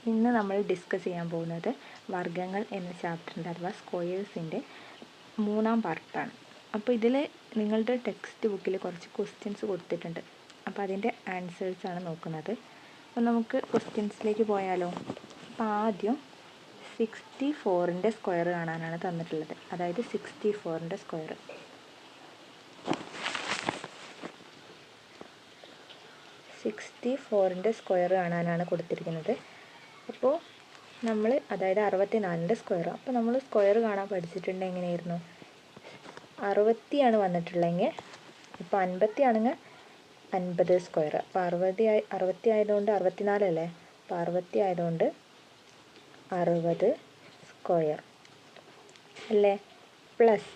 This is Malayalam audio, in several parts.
ഇന്ന് നമ്മൾ ഡിസ്കസ് ചെയ്യാൻ പോകുന്നത് വർഗ്ഗങ്ങൾ എന്ന ചാപ്റ്ററിൻ്റെ അഥവാ സ്ക്വയേഴ്സിൻ്റെ 3-ാം പാർട്ടാണ്. അപ്പോൾ ഇതിൽ നിങ്ങളുടെ ടെക്സ്റ്റ് ബുക്കിൽ കുറച്ച് ക്വസ്റ്റ്യൻസ് കൊടുത്തിട്ടുണ്ട്. അപ്പോൾ അതിൻ്റെ ആൻസേഴ്സാണ് നോക്കുന്നത്. അപ്പോൾ നമുക്ക് ക്വസ്റ്റ്യൻസിലേക്ക് പോയാലോ. അപ്പോൾ ആദ്യം 64ൻ്റെ സ്ക്വയർ കാണാനാണ് തന്നിട്ടുള്ളത്. അതായത് 64ൻ്റെ സ്ക്വയർ. സ്ക്വയർ കാണാനാണ് കൊടുത്തിരിക്കുന്നത്. അപ്പോൾ നമ്മൾ അതായത് 64ൻ്റെ സ്ക്വയർ. അപ്പോൾ നമ്മൾ സ്ക്വയർ കാണാൻ പഠിച്ചിട്ടുണ്ട് എങ്ങനെയായിരുന്നു, 60 ആണ് വന്നിട്ടുള്ളതെങ്കിൽ, ഇപ്പോൾ 50 ആണെങ്കിൽ 50 സ്ക്വയർ. അപ്പോൾ 60 ആയതുകൊണ്ട് 64 അല്ലേ, അപ്പോൾ 60 ആയതുകൊണ്ട് 60 സ്ക്വയർ അല്ലേ. പ്ലസ്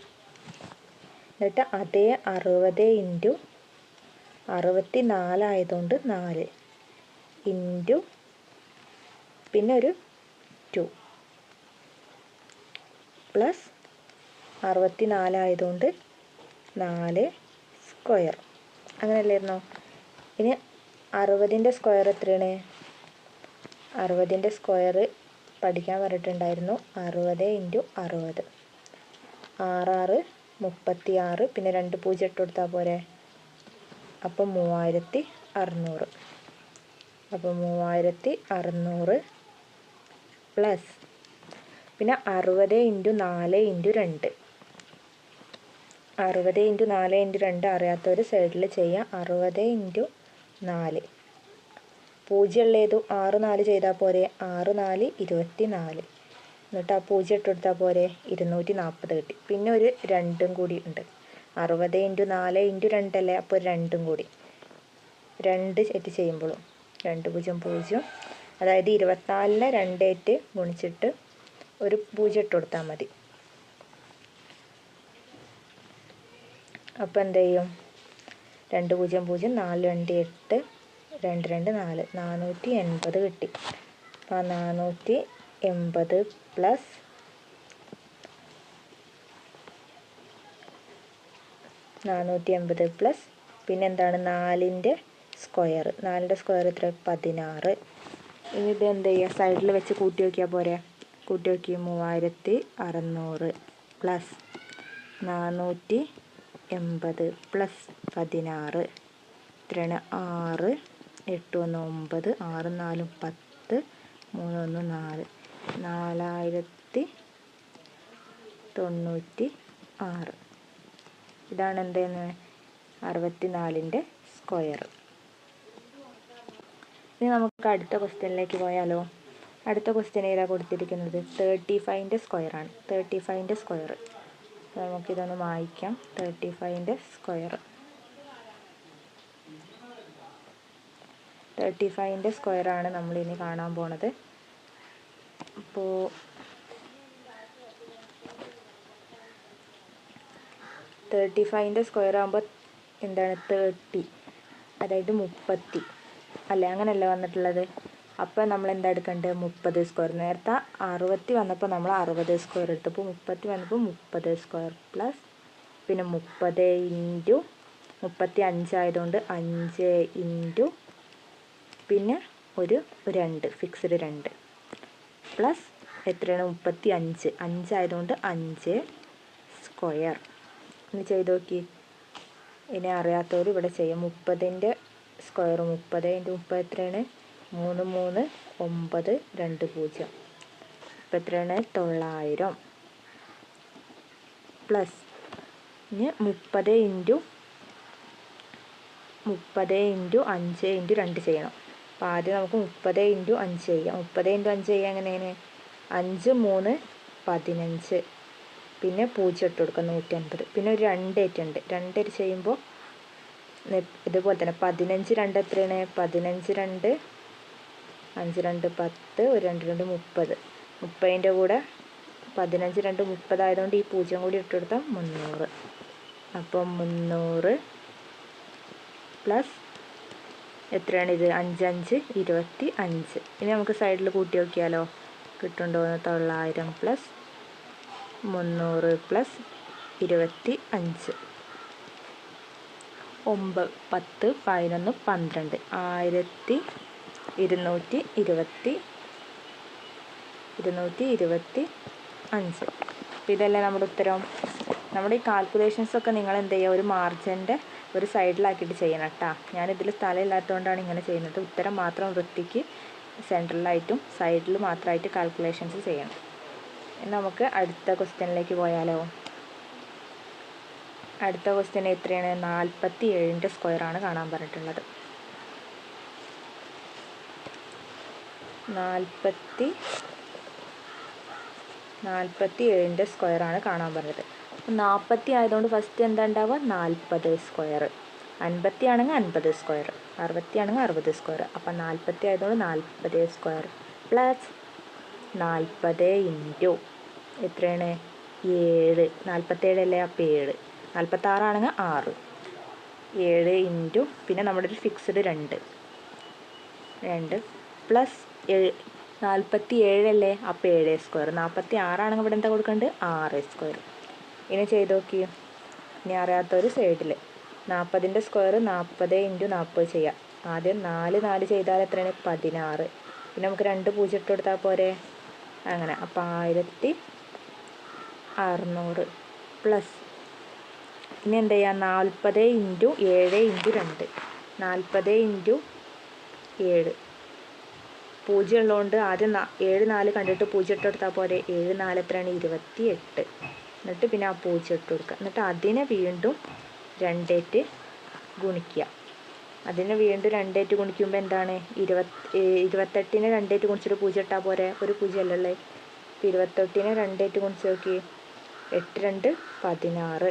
എന്നിട്ട് അതേ 60 ഇൻറ്റു 64 ആയതുകൊണ്ട് 4 ഇൻറ്റു പിന്നെ ഒരു 2 പ്ലസ് 64 ആയതുകൊണ്ട് 4 സ്ക്വയർ. അങ്ങനെയല്ലായിരുന്നോ. ഇനി 60ൻ്റെ സ്ക്വയർ എത്രയാണ്, 60ൻ്റെ സ്ക്വയർ പഠിക്കാൻ പറഞ്ഞിട്ടുണ്ടായിരുന്നു. 60 ഇൻറ്റു 60 6 36, പിന്നെ 2 0 ഇട്ട് കൊടുത്താൽ പോരെ. അപ്പോൾ 3600. അപ്പോൾ 3600 പ്ലസ് പിന്നെ 60 ഇൻറ്റു 4 ഇൻറ്റു 2. 60 ഇൻറ്റു 4 ഇൻറ്റു 2 അറിയാത്തവർ സൈഡിൽ ചെയ്യാം. 60 ഇൻറ്റു 4 0 ഉള്ളേതു 6 4 ചെയ്താൽ പോരെ. 6 4 24. എന്നിട്ട് ആ 0 ഇട്ട് കൊടുത്താൽ പോരെ. 240 കിട്ടി. പിന്നെ ഒരു 2 കൂടി ഉണ്ട്. 60 ഇൻറ്റു 4 ഇൻറ്റു 2 അല്ലേ, അപ്പോൾ 2 കൂടി 2 സെറ്റ് ചെയ്യുമ്പോഴും 2 0 0, അതായത് 24നെ 2 ആയിട്ട് ഗുണിച്ചിട്ട് ഒരു 0 ഇട്ട് കൊടുത്താൽ മതി. അപ്പോൾ എന്ത് ചെയ്യും, 2 0 0, 4 2 8, 2 2 4, 480 കിട്ടി. അപ്പോൾ 480 പ്ലസ് 480 പ്ലസ് പിന്നെ എന്താണ് 4ൻ്റെ സ്ക്വയർ. 4ൻ്റെ സ്ക്വയർ എത്ര, 16. ഇനി ഇത് എന്ത് ചെയ്യുക, സൈഡിൽ വെച്ച് കൂട്ടി വയ്ക്കുക പോരെ. കൂട്ടി വയ്ക്കി 3600 പ്ലസ് 480 പ്ലസ് 16 എത്രയാണ്, 6 8 1 9, 6 4 10, 3 1 4, 4096. ഇതാണ് എന്തെന്ന്, 64ൻ്റെ സ്ക്വയർ. ഇനി നമുക്ക് അടുത്ത ക്വസ്റ്റ്യനിലേക്ക് പോയാലോ. അടുത്ത ക്വസ്റ്റ്യൻ ഏതാ കൊടുത്തിരിക്കുന്നത്, 35ൻ്റെ സ്ക്വയറാണ്. 35ൻ്റെ സ്ക്വയർ നമുക്കിതൊന്ന് വായിക്കാം. 35ൻ്റെ സ്ക്വയർ. 35ൻ്റെ സ്ക്വയറാണ് നമ്മളിനി കാണാൻ പോണത്. അപ്പോൾ 35ൻ്റെ സ്ക്വയർ ആകുമ്പോൾ എന്താണ്, 30, അതായത് 30 അല്ലേ, അങ്ങനെയല്ല വന്നിട്ടുള്ളത്. അപ്പോൾ നമ്മൾ എന്താ എടുക്കേണ്ടത്, 30 സ്ക്വയർ. നേരത്തെ 60 വന്നപ്പോൾ നമ്മൾ 60 സ്ക്വയർ എടുത്തു. അപ്പോൾ 30 വന്നപ്പോൾ 30 സ്ക്വയർ പ്ലസ് പിന്നെ 30 ഇൻറ്റു 35 ആയതുകൊണ്ട് 5 ഇൻറ്റു പിന്നെ ഒരു 2 ഫിക്സ്ഡ് 2 പ്ലസ് എത്രയാണ്, 35. 5 ആയതുകൊണ്ട് 5 സ്ക്വയർ. ഇനി ചെയ്ത് നോക്കി. ഇനി അറിയാത്തവർ ഇവിടെ ചെയ്യാം. 30ൻ്റെ സ്ക്വയർ 30 ഇൻറ്റു 30 എത്രയാണ്, 3 3 9 2 0. ഇപ്പം എത്രയാണ്, 900 പ്ലസ് ഇനി 30 ഇൻറ്റു 5 ഇൻറ്റു 2 ചെയ്യണം. അപ്പോൾ ആദ്യം നമുക്ക് 30 ഇൻറ്റു 5 ചെയ്യാം. 30 ഇൻറ്റു 5 ചെയ്യാം. എങ്ങനെയാണ്, 5 3 15, പിന്നെ 0 ഇട്ട് കൊടുക്കുക 150, പിന്നെ ഒരു 2 ഉണ്ട്. 2 ചെയ്യുമ്പോൾ ഇതുപോലെ തന്നെ 15 2 എത്രയാണ്, 15 2 5 2 10, ഒരു 2 2 30. 30ൻ്റെ കൂടെ 15 2 30 ആയതുകൊണ്ട് ഈ 0 കൂടി ഇട്ട് കൊടുത്താൽ 300. അപ്പം 300 പ്ലസ് എത്രയാണ് ഇത്, 5 5 25. ഇനി നമുക്ക് സൈഡിൽ കൂട്ടി നോക്കിയാലോ, കിട്ടുന്നുണ്ടോ, 900 പ്ലസ് 300 പ്ലസ് 25, 9 10 11 12, 1225. 225. അപ്പോൾ ഇതല്ലേ നമ്മുടെ ഉത്തരം. നമ്മുടെ ഈ കാൽക്കുലേഷൻസൊക്കെ നിങ്ങൾ എന്ത് ചെയ്യുക, ഒരു മാർജിൻ്റെ ഒരു സൈഡിലാക്കിയിട്ട് ചെയ്യണം കേട്ടോ. ഞാനിതിൽ സ്ഥലമില്ലാത്തതുകൊണ്ടാണ് ഇങ്ങനെ ചെയ്യുന്നത്. ഉത്തരം മാത്രം വൃത്തിക്ക് സെൻട്രലായിട്ടും സൈഡിൽ മാത്രമായിട്ട് കാൽക്കുലേഷൻസ് ചെയ്യണം. നമുക്ക് അടുത്ത ക്വസ്റ്റ്യനിലേക്ക് പോയാലോ. അടുത്ത ക്വസ്റ്റ്യൻ എത്രയാണ്? 47ൻ്റെ സ്ക്വയറാണ് കാണാൻ പറഞ്ഞിട്ടുള്ളത്. 47ൻ്റെ സ്ക്വയറാണ് കാണാൻ പറഞ്ഞത്. 40 ആയതുകൊണ്ട് ഫസ്റ്റ് എന്താ ഉണ്ടാവുക? 40 സ്ക്വയർ. 50 ആണെങ്കിൽ 50 സ്ക്വയർ. 60 ആണെങ്കിൽ 60 സ്ക്വയർ. അപ്പം 40 ആയതുകൊണ്ട് 40 സ്ക്വയർ പ്ലസ് 40 ഇൻറ്റു എത്രയാണ്? 7. 47 അല്ലേ? അപ്പോൾ 7. 46 ആണെങ്കിൽ 6. 7 ഇൻറ്റു പിന്നെ നമ്മുടെ ഒരു ഫിക്സ്ഡ് 2 പ്ലസ് 47 അല്ലേ? അപ്പോൾ 7 സ്ക്വയർ. 46 ആണെങ്കിൽ ഇവിടെ എന്താ കൊടുക്കേണ്ടത്? 6 സ്ക്വയർ. ഇനി ചെയ്ത് നോക്കി. ഇനി അറിയാത്തൊരു സൈഡിൽ 40ൻ്റെ സ്ക്വയർ 40 ഇൻറ്റു 40 ചെയ്യാം. ആദ്യം 4 ചെയ്താൽ എത്രയാണ്? 16. പിന്നെ നമുക്ക് 2 0 ഇട്ട് കൊടുത്താൽ പോരെ? അങ്ങനെ. അപ്പോൾ 1600 പ്ലസ് ഇനി എന്ത് ചെയ്യാം? 40 ഇൻറ്റു 7 ഇൻറ്റു 2. 40 ഇൻറ്റു 7 0 ഉള്ളതുകൊണ്ട് ആദ്യം 7 4 കണ്ടിട്ട് 0 ഇട്ട് കൊടുത്താൽ പോരെ? 7 4 എത്രയാണ്? 28. എന്നിട്ട് പിന്നെ ആ 0 ഇട്ട് കൊടുക്കുക. എന്നിട്ട് അതിനെ വീണ്ടും 2 ഗുണിക്കുക. അതിനെ വീണ്ടും 2 ഗുണിക്കുമ്പോൾ എന്താണ്? 28നെ 2 ഗുണിച്ചിട്ട് 0 ഇട്ടാൽ പോരെ? ഒരു 0 അല്ലല്ലേ? ഇപ്പോൾ 28നെ 2 ഗുണിച്ച് നോക്കി. 8 2 16.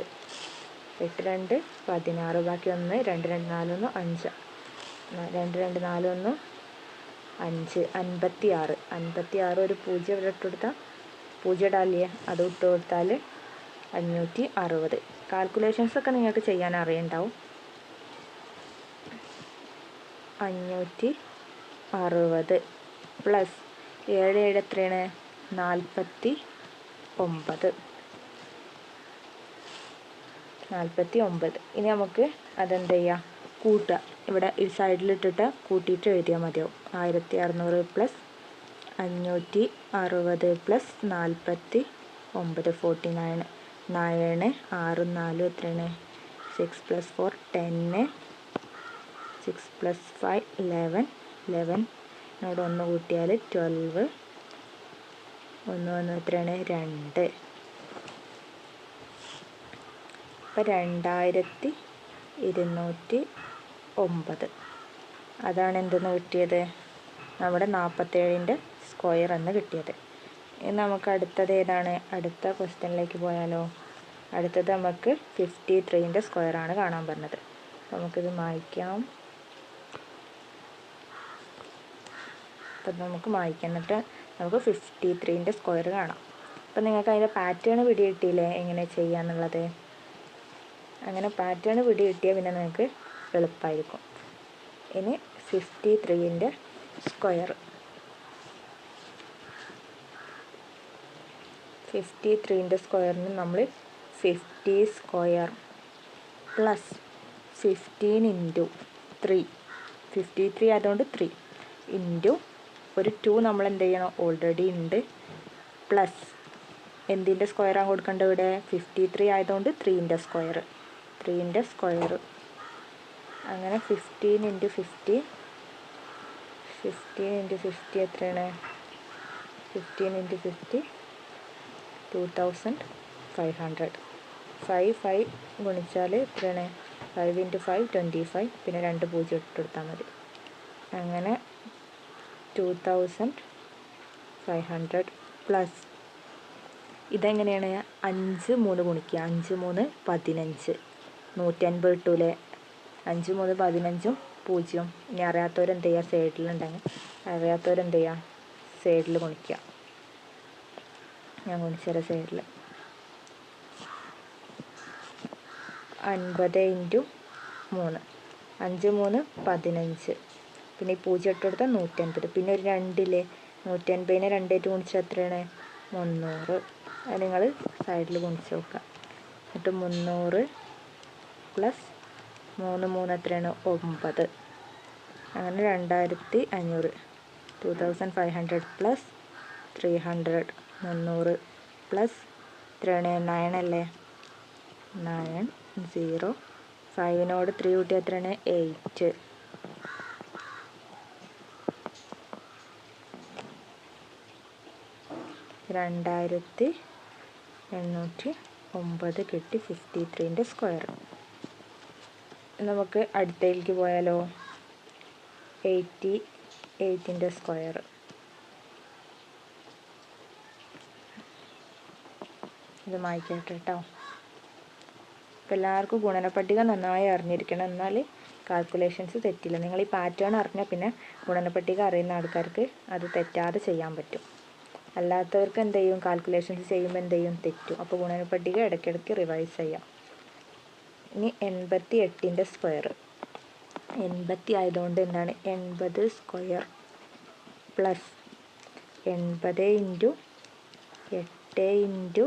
8 2 16. ബാക്കി 1 2 2 4 1 5. 2 2 4 1 5. 56. 56 ഒരു 0 ഇവിടെ ഇട്ട് കൊടുത്താൽ 0 ഇടാല്ലേ? അത് ഇട്ട് കൊടുത്താൽ 560. കാൽക്കുലേഷൻസൊക്കെ നിങ്ങൾക്ക് ചെയ്യാൻ അറിയുണ്ടാവും. 560 പ്ലസ് 7 7 എത്രയാണ്? 49. ഇനി നമുക്ക് അതെന്ത് ചെയ്യുക? കൂട്ടുക. ഇവിടെ ഈ സൈഡിലിട്ടിട്ട് കൂട്ടിയിട്ട് എഴുതിയാൽ മതിയാവും. 1600 പ്ലസ് 560 പ്ലസ് 49 49. 9 6 4 എത്രയാണ്? 6 + 4 10. 6 + 5 11. 11 ഇവിടെ 1 കൂട്ടിയാൽ 12. 1 എത്രയാണ്? 2. അപ്പോൾ 2209. അതാണ് എന്തെന്ന് കിട്ടിയത്? നമ്മുടെ 47ൻ്റെ സ്ക്വയർ എന്ന് കിട്ടിയത്. ഇനി നമുക്ക് അടുത്തത് ഏതാണ്? അടുത്ത ക്വസ്റ്റ്യനിലേക്ക് പോയാലോ. അടുത്തത് നമുക്ക് 53ൻ്റെ സ്ക്വയറാണ് കാണാൻ പറഞ്ഞത്. അപ്പോൾ നമുക്കിത് മായ്ക്കാം. എന്നിട്ട് നമുക്ക് 53ൻ്റെ സ്ക്വയർ കാണാം. അപ്പോൾ നിങ്ങൾക്ക് അതിൻ്റെ പാറ്റേൺ പിടികിട്ടിയില്ലേ എങ്ങനെ ചെയ്യാന്നുള്ളത്? അങ്ങനെ പാറ്റേൺ പിടികിട്ടിയാൽ പിന്നെ നിങ്ങൾക്ക് എളുപ്പമായിരിക്കും. ഇനി 53ൻ്റെ സ്ക്വയർ. 53ൻ്റെ സ്ക്വയറിന് നമ്മൾ 50 സ്ക്വയർ പ്ലസ് 15 ഇൻറ്റു 3. 53 ആയതുകൊണ്ട് 3 ഇൻറ്റു ഒരു 2 നമ്മൾ എന്ത് ചെയ്യണം? ഓൾറെഡി ഉണ്ട്. പ്ലസ് എന്തിൻ്റെ സ്ക്വയറാണ് കൊടുക്കേണ്ടത് ഇവിടെ? 53 ആയതുകൊണ്ട് 3ൻ്റെ സ്ക്വയർ. 3ൻ്റെ സ്ക്വയർ. അങ്ങനെ 15 ഇൻറ്റു 50. 15 ഇൻറ്റു 50 എത്രയാണ്? 15 ഇൻറ്റു 50 2500. 5 ഗുണിച്ചാൽ എത്രയാണ്? 5 ഇൻറ്റു 5 25. പിന്നെ 2 0 ഇട്ട് കൊടുത്താൽ മതി. അങ്ങനെ 2500 പ്ലസ് ഇതെങ്ങനെയാണ്? 5 3 ഗുണിക്കുക. 5 3 15. 150 കിട്ടൂലേ? 5 3 15 0. ഇനി അറിയാത്തവരെന്ത് ചെയ്യുക? സൈഡിലുണ്ടെങ്കിൽ അറിയാത്തവരെന്ത് ചെയ്യുക? സൈഡിൽ ഗുണിക്കുക. ഞാൻ ഗുണിച്ചുതരാം സൈഡിൽ. 50 ഇൻറ്റു 3. 5 3 15. പിന്നെ ഈ 0 ഇട്ട് കൊടുത്താൽ 150. പിന്നെ ഒരു 2 150നെ 2 ഗുണിച്ചാൽ എത്രയാണ്? 300. അത് നിങ്ങൾ സൈഡിൽ ഗുണിച്ച് നോക്കുക. എന്നിട്ട് 300 പ്ലസ് 3 3 എത്രയാണ്? 9. അങ്ങനെ 2500. 2500 പ്ലസ് 300 300 പ്ലസ് എത്രയാണ് 9 അല്ലേ 9 0 5നോട് 3 കൂട്ടി എത്രയാണ് 8 2809 കിട്ടി 53ൻ്റെ സ്ക്വയർ. നമുക്ക് അടുത്തതിലേക്ക് പോയാലോ 88ൻ്റെ സ്ക്വയർ. ഇത് മായ്ക്കട്ടെ കേട്ടോ. അപ്പോൾ എല്ലാവർക്കും ഗുണനപ്പട്ടിക നന്നായി അറിഞ്ഞിരിക്കണം, എന്നാൽ കാൽക്കുലേഷൻസ് തെറ്റില്ല. നിങ്ങൾ ഈ പാറ്റേൺ അറിഞ്ഞാൽ പിന്നെ ഗുണനപ്പട്ടിക അറിയുന്ന ആൾക്കാർക്ക് അത് തെറ്റാതെ ചെയ്യാൻ പറ്റും. അല്ലാത്തവർക്ക് എന്ത് ചെയ്യും, കാൽക്കുലേഷൻസ് ചെയ്യുമ്പോൾ എന്ത് ചെയ്യും, തെറ്റും. അപ്പോൾ ഗുണനപ്പട്ടിക ഇടയ്ക്കിടയ്ക്ക് റിവൈസ് ചെയ്യാം. ഇനി 88ൻ്റെ സ്ക്വയർ. 80 ആയതുകൊണ്ട് എന്താണ് 80 square plus 80 into 8 into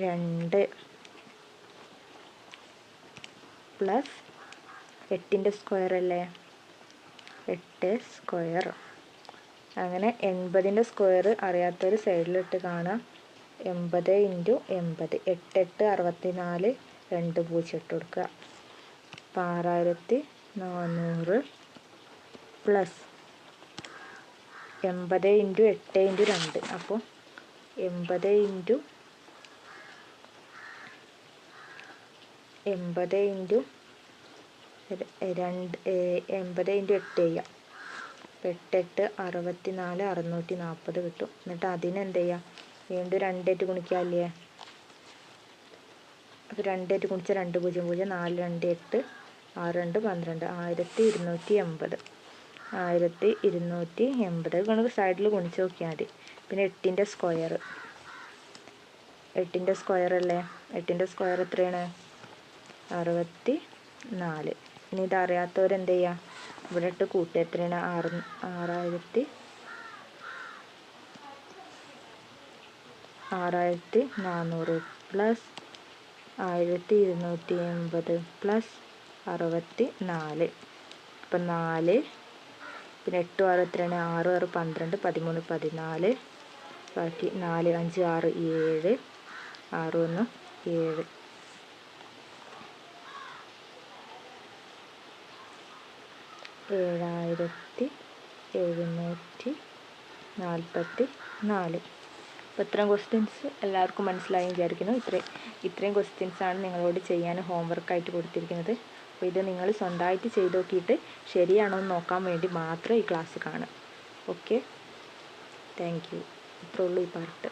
2 plus 8ൻ്റെ സ്ക്വയർ അല്ലേ 8 സ്ക്വയർ. അങ്ങനെ 80ൻ്റെ സ്ക്വയർ അറിയാത്തൊരു സൈഡിലിട്ട് കാണാം. 80 ഇൻറ്റു 80 8 8 64 2 0 ഇട്ട് കൊടുക്കുക. അപ്പോൾ 6400 പ്ലസ് 80 ഇൻറ്റു 8 ഇൻറ്റു 2 അപ്പോൾ 80 ഇൻറ്റു 2 80 ഇൻറ്റു 8 ചെയ്യാം. 8 8 64 640 കിട്ടും. എന്നിട്ട് അതിനെന്ത് ചെയ്യുക, വീണ്ടും 2 ആയിട്ട് ഗുണിക്കാല്ലേ. അപ്പോൾ 2 ആയിട്ട് ഗുണിച്ചാൽ 2 0 0 4 2 8 6 2 12 1280 1280 കണക്ക് സൈഡിൽ ഗുണിച്ച് നോക്കിയാൽ മതി. പിന്നെ 8ൻ്റെ സ്ക്വയർ. 8ൻ്റെ സ്ക്വയർ അല്ലേ 8ൻ്റെ സ്ക്വയർ എത്രയാണ് 64. ഇനി ഇതറിയാത്തവരെന്ത് ചെയ്യുക, ഇവിടെ ഇട്ട് കൂട്ടുക. എത്രയാണ് 6400 പ്ലസ് 1280 പ്ലസ് 64. അപ്പം 4 പിന്നെ 8 6 എത്രയാണ് 6 6 12 13 14 ബാക്കി 4 5 6 7 6 1 7 7744. അപ്പോൾ ഇത്രയും ക്വസ്റ്റ്യൻസ് എല്ലാവർക്കും മനസ്സിലായി വിചാരിക്കുന്നു. ഇത്രയും ക്വസ്റ്റ്യൻസാണ് നിങ്ങളോട് ചെയ്യാൻ ഹോംവർക്കായിട്ട് കൊടുത്തിരിക്കുന്നത്. അപ്പോൾ ഇത് നിങ്ങൾ സ്വന്തമായിട്ട് ചെയ്ത് നോക്കിയിട്ട് ശരിയാണോ എന്ന് നോക്കാൻ വേണ്ടി മാത്രം ഈ ക്ലാസ് കാണുക. Okay, thank you. ഇത്രേ ഉള്ളൂ ഈ പാർട്ട്.